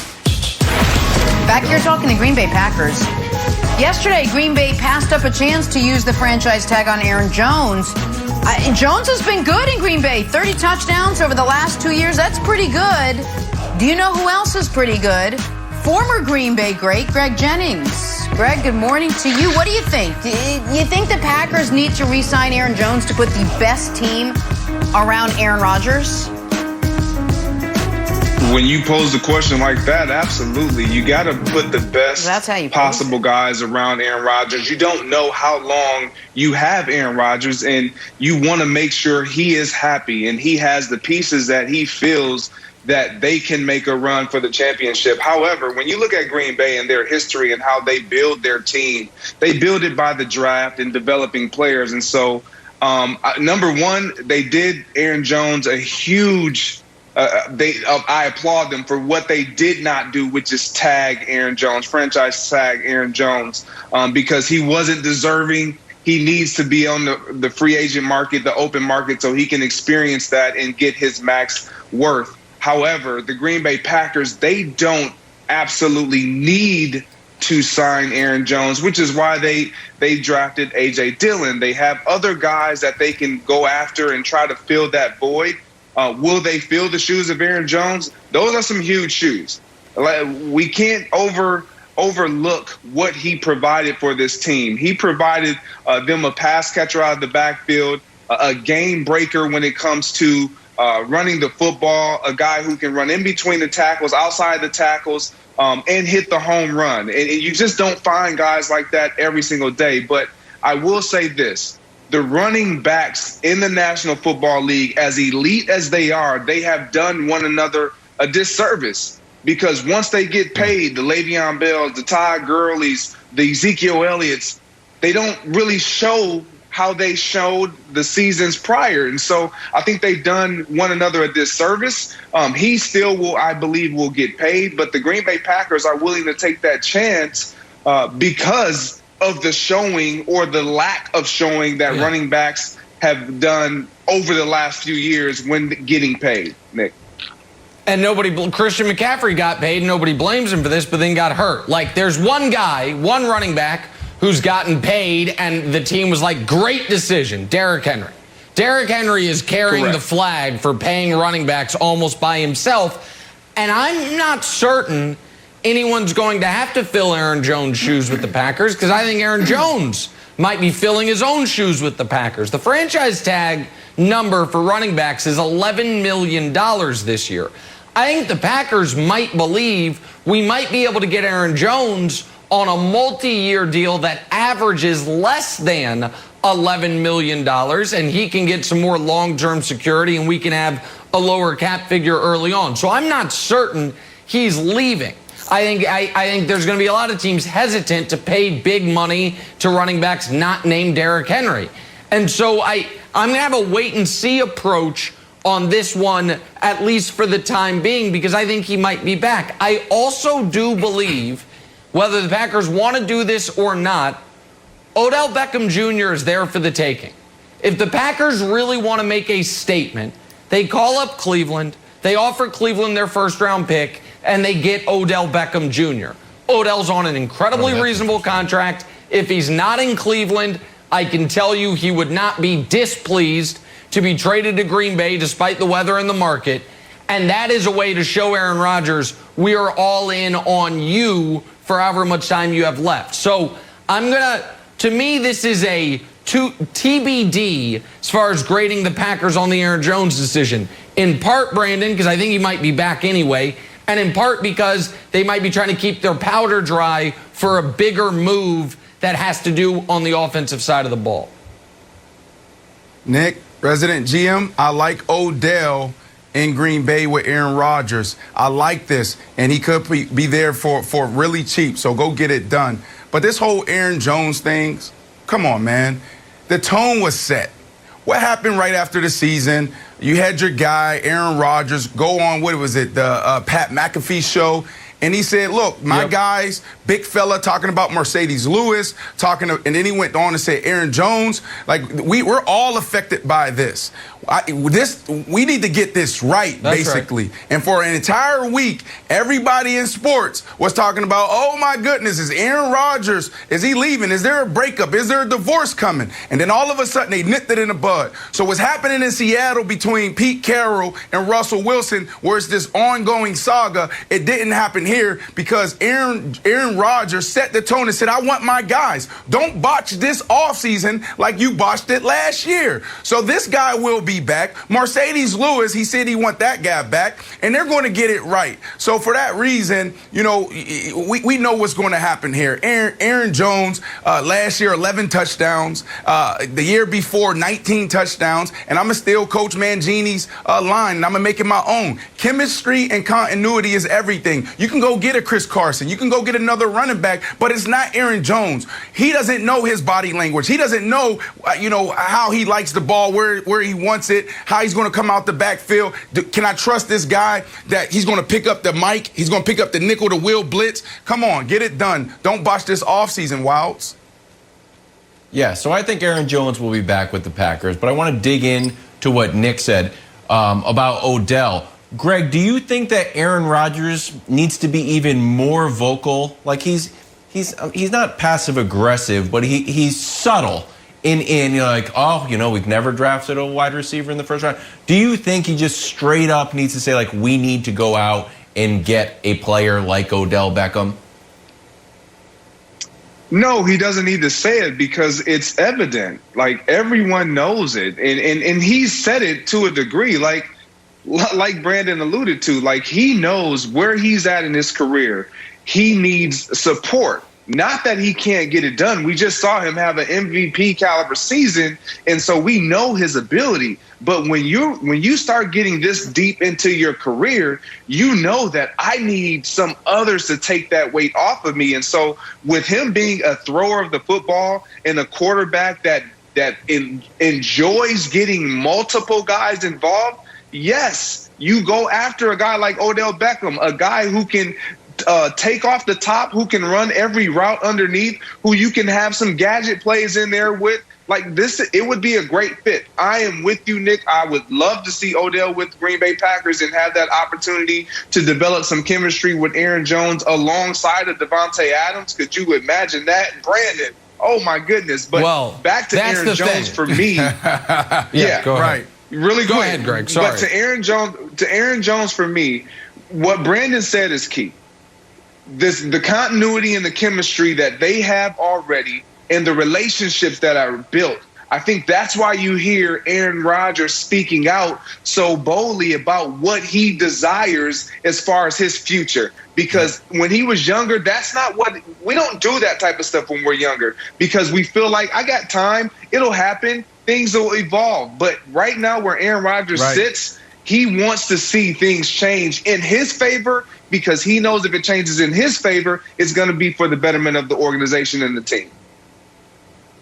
Back here talking to Green Bay Packers. Yesterday, Green Bay passed up a chance to use the franchise tag on Aaron Jones. Jones has been good in Green Bay. 30 touchdowns over the last 2 years. That's pretty good. Do you know who else is pretty good? Former Green Bay great, Greg Jennings. Greg, good morning to you. What do you think? Do you think the Packers need to re-sign Aaron Jones to put the best team around Aaron Rodgers? When you pose a question like that, absolutely. You got to put the best possible guys around Aaron Rodgers. You don't know how long you have Aaron Rodgers, and you want to make sure he is happy and he has the pieces that he feels that they can make a run for the championship. However, when you look at Green Bay and their history and how they build their team, they build it by the draft and developing players. And so, number one, they did Aaron Jones a huge I applaud them for what they did not do, which is tag Aaron Jones, franchise tag Aaron Jones, because he wasn't deserving. He needs to be on the free agent market, the open market, so he can experience that and get his max worth. However, the Green Bay Packers, they don't absolutely need to sign Aaron Jones, which is why they drafted A.J. Dillon. They have other guys that they can go after and try to fill that void. Will they fill the shoes of Aaron Jones? Those are some huge shoes. We can't overlook what he provided for this team. He provided them a pass catcher out of the backfield, a game breaker when it comes to running the football, a guy who can run in between the tackles, outside the tackles, and hit the home run. And you just don't find guys like that every single day. But I will say this. The running backs in the National Football League, as elite as they are, they have done one another a disservice. Because once they get paid, the Le'Veon Bells, the Todd Gurleys, the Ezekiel Elliott's, they don't really show how they showed the seasons prior. And so I think they've done one another a disservice. He still will, I believe, will get paid. But the Green Bay Packers are willing to take that chance because of the showing or the lack of showing that running backs have done over the last few years when getting paid, Nick. And Christian McCaffrey got paid. Nobody blames him for this, but then got hurt. Like, there's one guy, one running back who's gotten paid, and the team was like, great decision, Derrick Henry. Derrick Henry is carrying the flag for paying running backs almost by himself. And I'm not certain anyone's going to have to fill Aaron Jones' shoes with the Packers, because I think Aaron Jones might be filling his own shoes with the Packers. The franchise tag number for running backs is $11 million this year. I think the Packers might believe we might be able to get Aaron Jones on a multi-year deal that averages less than $11 million, and he can get some more long-term security, and we can have a lower cap figure early on. So I'm not certain he's leaving. I think there's going to be a lot of teams hesitant to pay big money to running backs not named Derrick Henry. And so I'm going to have a wait-and-see approach on this one, at least for the time being, because I think he might be back. I also do believe, whether the Packers want to do this or not, Odell Beckham Jr. is there for the taking. If the Packers really want to make a statement, they call up Cleveland, they offer Cleveland their first-round pick, and they get Odell Beckham Jr. Odell's on an incredibly reasonable contract. If he's not in Cleveland, I can tell you he would not be displeased to be traded to Green Bay despite the weather in the market. And that is a way to show Aaron Rodgers, we are all in on you for however much time you have left. So to me, this is a TBD as far as grading the Packers on the Aaron Jones decision. In part, Brandon, because I think he might be back anyway, and in part because they might be trying to keep their powder dry for a bigger move that has to do on the offensive side of the ball. Nick, resident GM, I like Odell in Green Bay with Aaron Rodgers. I like this, and he could be there for really cheap, so go get it done. But this whole Aaron Jones thing, come on, man. The tone was set. What happened right after the season? You had your guy, Aaron Rodgers, go on, what was it, the Pat McAfee show, and he said, look, my guys, big fella talking about Mercedes Lewis, and then he went on to say Aaron Jones, like we're all affected by this. We need to get this right, basically. Right. And for an entire week, everybody in sports was talking about, oh my goodness, is Aaron Rodgers, is he leaving? Is there a breakup? Is there a divorce coming? And then all of a sudden they nipped it in the bud. So what's happening in Seattle between Pete Carroll and Russell Wilson, where it's this ongoing saga, it didn't happen here because Aaron Rodgers set the tone and said, I want my guys. Don't botch this offseason like you botched it last year. So this guy will be back. Mercedes Lewis, he said he want that guy back, and they're going to get it right. So for that reason, we know what's going to happen here. Aaron Jones, last year, 11 touchdowns. The year before, 19 touchdowns. And I'm going to steal Coach Mangini's line, and I'm going to make it my own. Chemistry and continuity is everything. You can go get a Chris Carson. You can go get another running back, but it's not Aaron Jones. He doesn't know his body language. He doesn't know, how he likes the ball, where he wants it, how he's going to come out the backfield. Can I trust this guy that he's going to pick up the mic? He's going to pick up the nickel to wheel blitz? Come on, get it done. Don't botch this offseason, Wilds. Yeah, so I think Aaron Jones will be back with the Packers, but I want to dig in to what Nick said about Odell. Greg, do you think that Aaron Rodgers needs to be even more vocal? Like he's not passive aggressive, but he's subtle in we've never drafted a wide receiver in the first round. Do you think he just straight up needs to say, like, we need to go out and get a player like Odell Beckham? No, he doesn't need to say it because it's evident. Like, everyone knows it. And he said it to a degree, like Brandon alluded to. Like, he knows where he's at in his career. He needs support. Not that he can't get it done. We just saw him have an MVP caliber season, and so we know his ability. But when you start getting this deep into your career, you know that I need some others to take that weight off of me. And so with him being a thrower of the football and a quarterback that enjoys getting multiple guys involved, yes, you go after a guy like Odell Beckham, a guy who can take off the top, who can run every route underneath, who you can have some gadget plays in there with. Like this, it would be a great fit. I am with you, Nick. I would love to see Odell with Green Bay Packers and have that opportunity to develop some chemistry with Aaron Jones alongside of Lavonte Adams. Could you imagine that? Brandon, oh my goodness. But back to Aaron Jones for me. Yeah, go ahead. Right. Really go ahead, Greg. Sorry. But to Aaron Jones for me, what Brandon said is key. The continuity and the chemistry that they have already and the relationships that are built. I think that's why you hear Aaron Rodgers speaking out so boldly about what he desires as far as his future. Because when he was younger, we don't do that type of stuff when we're younger because we feel like I got time, it'll happen, things will evolve. But right now where Aaron Rodgers sits, he wants to see things change in his favor because he knows if it changes in his favor, it's going to be for the betterment of the organization and the team.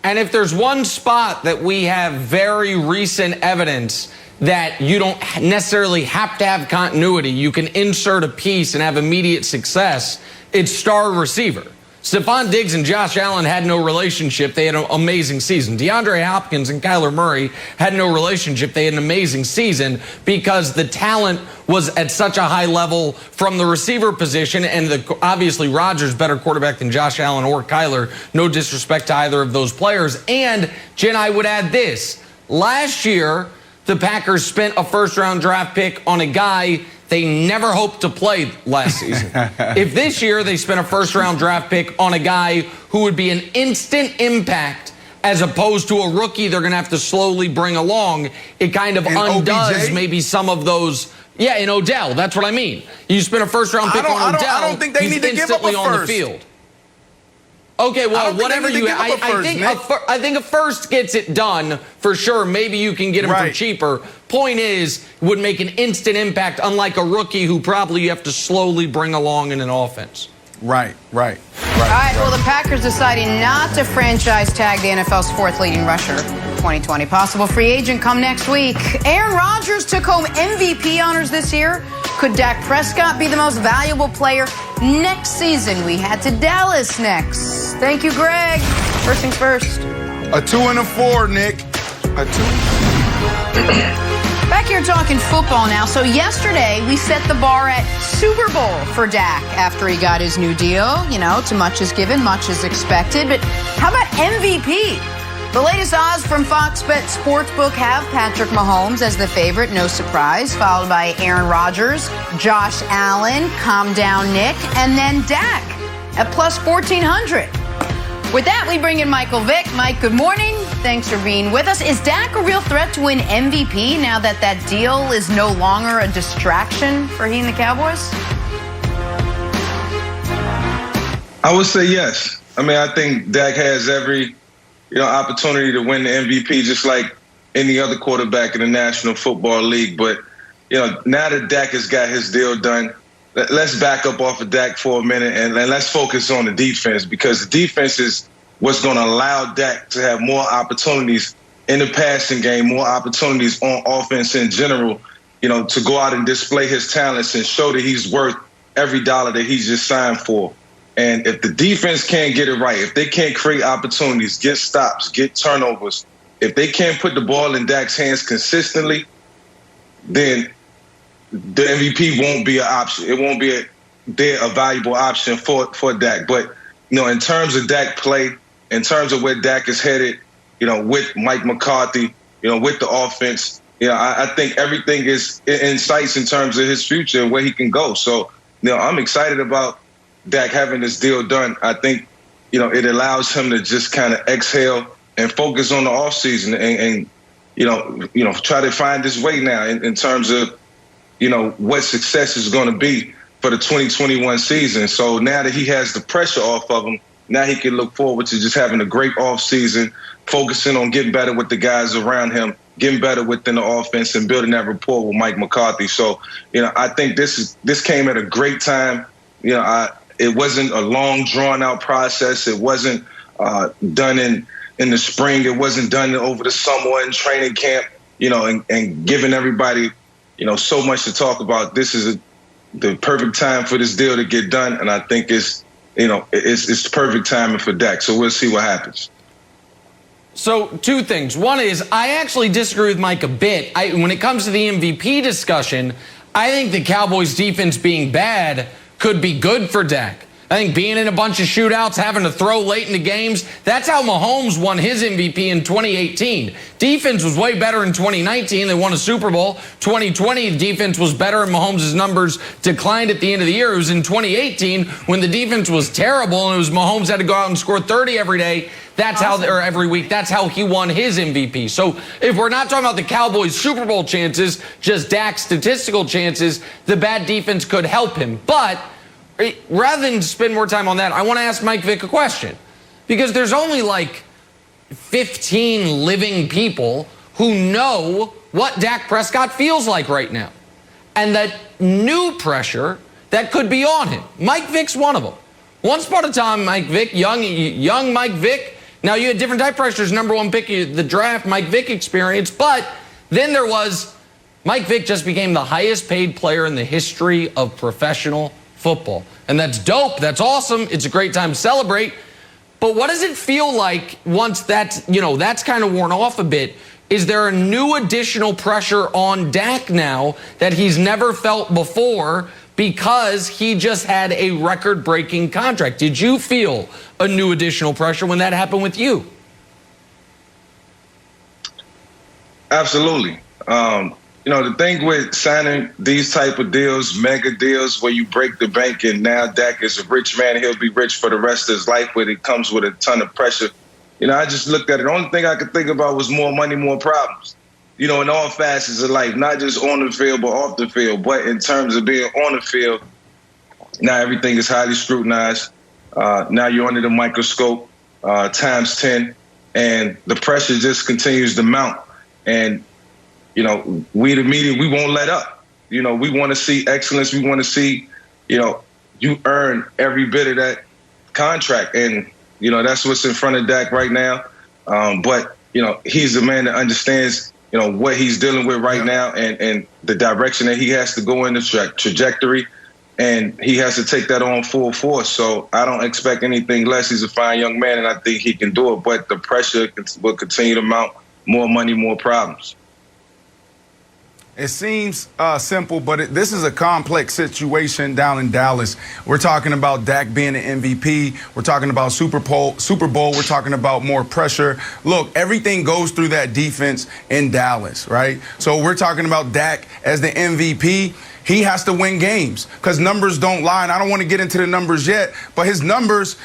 And if there's one spot that we have very recent evidence that you don't necessarily have to have continuity, you can insert a piece and have immediate success, it's star receiver. Stephon Diggs and Josh Allen had no relationship. They had an amazing season. DeAndre Hopkins and Kyler Murray had no relationship. They had an amazing season because the talent was at such a high level from the receiver position, and obviously Rodgers, better quarterback than Josh Allen or Kyler. No disrespect to either of those players. And, Jen, I would add this. Last year, the Packers spent a first-round draft pick on a guy they never hoped to play last season. If this year they spent a first-round draft pick on a guy who would be an instant impact as opposed to a rookie they're going to have to slowly bring along, it kind of undoes OBJ? Maybe some of those. Yeah, in Odell. That's what I mean. You spent a first-round pick on Odell. I don't think they need to give up a instantly on the first. field. Okay, well, whatever you. I think a first gets it done for sure. Maybe you can get him for cheaper. Point is, would make an instant impact, unlike a rookie who probably you have to slowly bring along in an offense. Right. All right, well, the Packers deciding not to franchise tag the NFL's fourth leading rusher 2020. Possible free agent come next week. Aaron Rodgers took home MVP honors this year. Could Dak Prescott be the most valuable player next season? We head to Dallas next. Thank you, Greg. First things first. A 2 and a 4, Nick. A 2. Back here talking football now. So yesterday we set the bar at Super Bowl for Dak after he got his new deal. You know, too much is given, much is expected. But how about MVP? The latest odds from Fox Bet Sportsbook have Patrick Mahomes as the favorite, no surprise, followed by Aaron Rodgers, Josh Allen, calm down Nick, and then Dak at plus 1,400. With that, we bring in Michael Vick. Mike, good morning. Thanks for being with us. Is Dak a real threat to win MVP now that that deal is no longer a distraction for he and the Cowboys? I would say yes. I mean, I think Dak has every opportunity to win the MVP just like any other quarterback in the National Football League. But, now that Dak has got his deal done, let's back up off of Dak for a minute and let's focus on the defense, because the defense is what's going to allow Dak to have more opportunities in the passing game, more opportunities on offense in general, to go out and display his talents and show that he's worth every dollar that he's just signed for. And if the defense can't get it right, if they can't create opportunities, get stops, get turnovers, if they can't put the ball in Dak's hands consistently, then the MVP won't be an option. It won't be a valuable option for Dak. But, in terms of Dak play, in terms of where Dak is headed, with Mike McCarthy, with the offense, I think everything is in sights in terms of his future and where he can go. So, I'm excited about Dak having this deal done. I think, it allows him to just kind of exhale and focus on the offseason and try to find his way now in terms of, what success is going to be for the 2021 season. So now that he has the pressure off of him, now he can look forward to just having a great offseason, focusing on getting better with the guys around him, getting better within the offense and building that rapport with Mike McCarthy. So, I think this came at a great time. It wasn't a long, drawn-out process. It wasn't done in the spring. It wasn't done over the summer in training camp, and giving everybody, so much to talk about. This is the perfect time for this deal to get done, and I think it's the perfect timing for Dak. So we'll see what happens. So two things. One is I actually disagree with Mike a bit. When it comes to the MVP discussion, I think the Cowboys' defense being bad could be good for Dak. I think being in a bunch of shootouts, having to throw late in the games, that's how Mahomes won his MVP in 2018. Defense was way better in 2019. They won a Super Bowl. 2020, the defense was better and Mahomes' numbers declined at the end of the year. It was in 2018 when the defense was terrible and it was Mahomes had to go out and score 30 every day. Every week. That's how he won his MVP. So if we're not talking about the Cowboys' Super Bowl chances, just Dak's statistical chances, the bad defense could help him. But rather than spend more time on that, I want to ask Mike Vick a question. Because there's only like 15 living people who know what Dak Prescott feels like right now. And that new pressure that could be on him. Mike Vick's one of them. Once upon a time, Mike Vick, young Mike Vick. Now, you had different type pressures, number one pick of the draft, Mike Vick experience. But then there was Mike Vick just became the highest paid player in the history of professional football. And that's dope. That's awesome. It's a great time to celebrate. But what does it feel like once that's kind of worn off a bit? Is there a new additional pressure on Dak now that he's never felt before because he just had a record-breaking contract? Did you feel a new additional pressure when that happened with you? Absolutely. The thing with signing these type of deals, mega deals, where you break the bank and now Dak is a rich man, he'll be rich for the rest of his life, but it comes with a ton of pressure. I just looked at it. The only thing I could think about was more money, more problems. In all facets of life, not just on the field, but off the field. But in terms of being on the field, now everything is highly scrutinized. Now you're under the microscope times 10, and the pressure just continues to mount. And, we the media, we won't let up. We want to see excellence. We want to see, you earn every bit of that contract. And, that's what's in front of Dak right now. But, he's the man that understands, what he's dealing with right now and the direction that he has to go in, the trajectory. And he has to take that on full force. So I don't expect anything less. He's a fine young man, and I think he can do it. But the pressure will continue to mount. More money, more problems. It seems simple, but this is a complex situation down in Dallas. We're talking about Dak being an MVP. We're talking about Super Bowl. We're talking about more pressure. Look, everything goes through that defense in Dallas, right? So we're talking about Dak as the MVP. He has to win games because numbers don't lie. And I don't want to get into the numbers yet, but his numbers,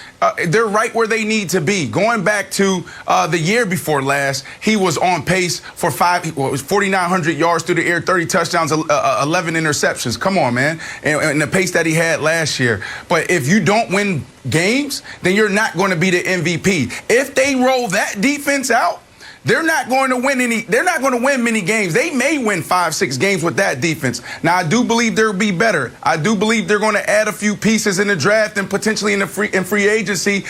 they're right where they need to be. Going back to the year before last, he was on pace for 4,900 yards through the air, 30 touchdowns, 11 interceptions. Come on, man. And the pace that he had last year. But if you don't win games, then you're not going to be the MVP. If they roll that defense out, they're not going to win many games. They may win 5-6 games with that defense. Now, I do believe they'll be better. I do believe they're going to add a few pieces in the draft and potentially in free agency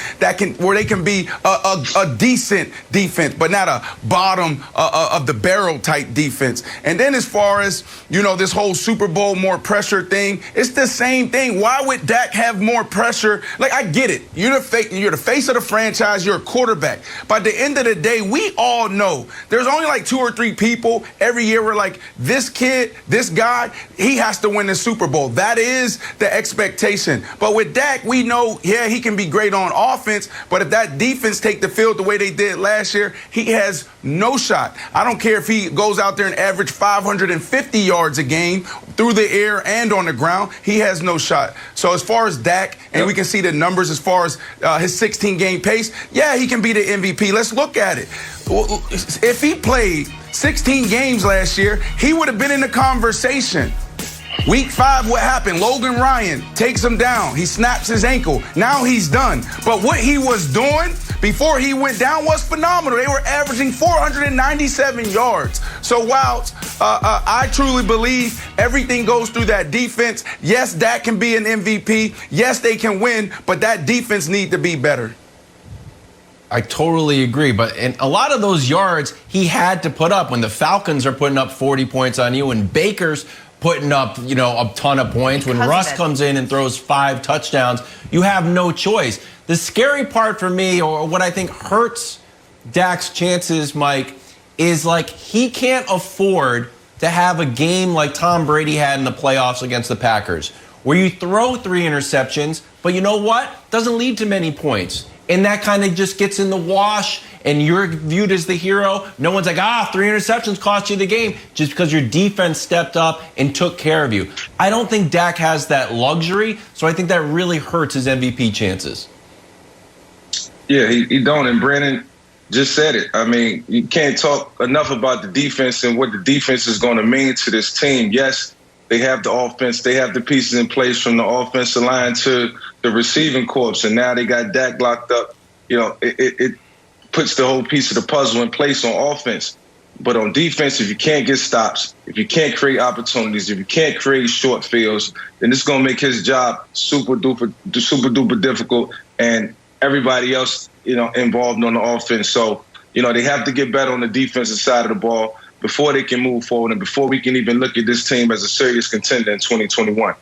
where they can be a decent defense, but not a bottom of the barrel type defense. And then as far as, this whole Super Bowl more pressure thing, it's the same thing. Why would Dak have more pressure? Like, I get it. You're the face of the franchise. You're a quarterback. By the end of the day, we all know there's only like 2 or 3 people every year where like this kid, this guy, he has to win the Super Bowl. That is the expectation. But with Dak, we know, yeah, he can be great on offense, but if that defense take the field the way they did last year, he has no shot. I don't care if he goes out there and average 550 yards a game through the air and on the ground, he has no shot. So as far as Dak, and we can see the numbers as far as his 16-game pace, yeah, he can be the MVP. Let's look at it. If he played 16 games last year, he would have been in the conversation. Week 5, what happened? Logan Ryan takes him down. He snaps his ankle. Now he's done. But what he was doing before he went down was phenomenal. They were averaging 497 yards. So while I truly believe everything goes through that defense, yes, Dak can be an MVP. Yes, they can win, but that defense needs to be better. I totally agree. But in a lot of those yards he had to put up when the Falcons are putting up 40 points on you and Baker's putting up, a ton of points. When Russ comes in and throws 5 touchdowns, you have no choice. The scary part for me, or what I think hurts Dak's chances, Mike, is like he can't afford to have a game like Tom Brady had in the playoffs against the Packers, where you throw 3 interceptions, but you know what? Doesn't lead to many points. And that kind of just gets in the wash, and you're viewed as the hero. No one's like, 3 interceptions cost you the game, just because your defense stepped up and took care of you. I don't think Dak has that luxury, so I think that really hurts his MVP chances. Yeah, he don't. And Brandon just said it. I mean, you can't talk enough about the defense and what the defense is going to mean to this team. Yes, they have the offense. They have the pieces in place from the offensive line to the receiving corps. And now they got Dak locked up. It puts the whole piece of the puzzle in place on offense. But on defense, if you can't get stops, if you can't create opportunities, if you can't create short fields, then it's going to make his job super duper difficult, and everybody else, involved on the offense. So, they have to get better on the defensive side of the ball before they can move forward and before we can even look at this team as a serious contender in 2021.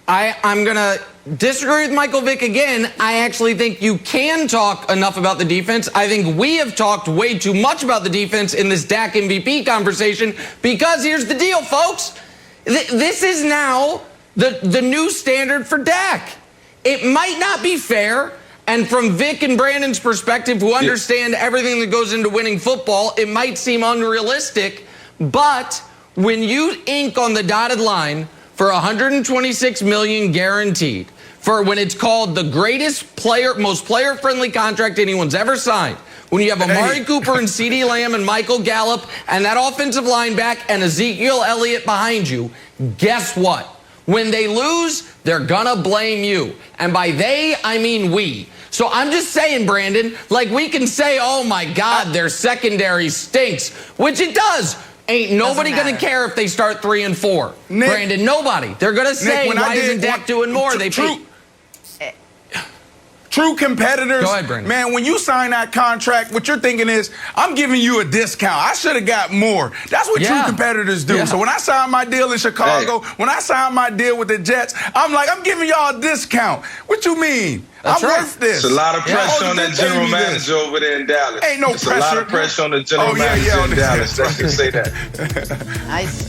I'm going to disagree with Michael Vick again. I actually think you can talk enough about the defense. I think we have talked way too much about the defense in this Dak MVP conversation because here's the deal, folks. This is now the new standard for Dak. It might not be fair, and from Vic and Brandon's perspective, who understand everything that goes into winning football, it might seem unrealistic, but when you ink on the dotted line for $126 million guaranteed, for when it's called the greatest player, most player-friendly contract anyone's ever signed, when you have Amari Cooper and CeeDee Lamb and Michael Gallup and that offensive line back and Ezekiel Elliott behind you, guess what? When they lose, they're gonna blame you. And by they, I mean we. So I'm just saying, Brandon, like we can say, oh my God, their secondary stinks, which it does. Ain't nobody going to care if they start 3-4. Nick, Brandon, nobody. They're going to say, why isn't Dak doing more? True competitors, go ahead, Brandon. Man, when you sign that contract, what you're thinking is, I'm giving you a discount. I should have got more. That's what true competitors do. So when I signed my deal in Chicago, when I signed my deal with the Jets, I'm like, I'm giving y'all a discount. What you mean? I'm worth this. It's a lot of pressure on that general manager over there in Dallas. Ain't no pressure. A lot of pressure on the general manager in Dallas. Let's just say that. Nice.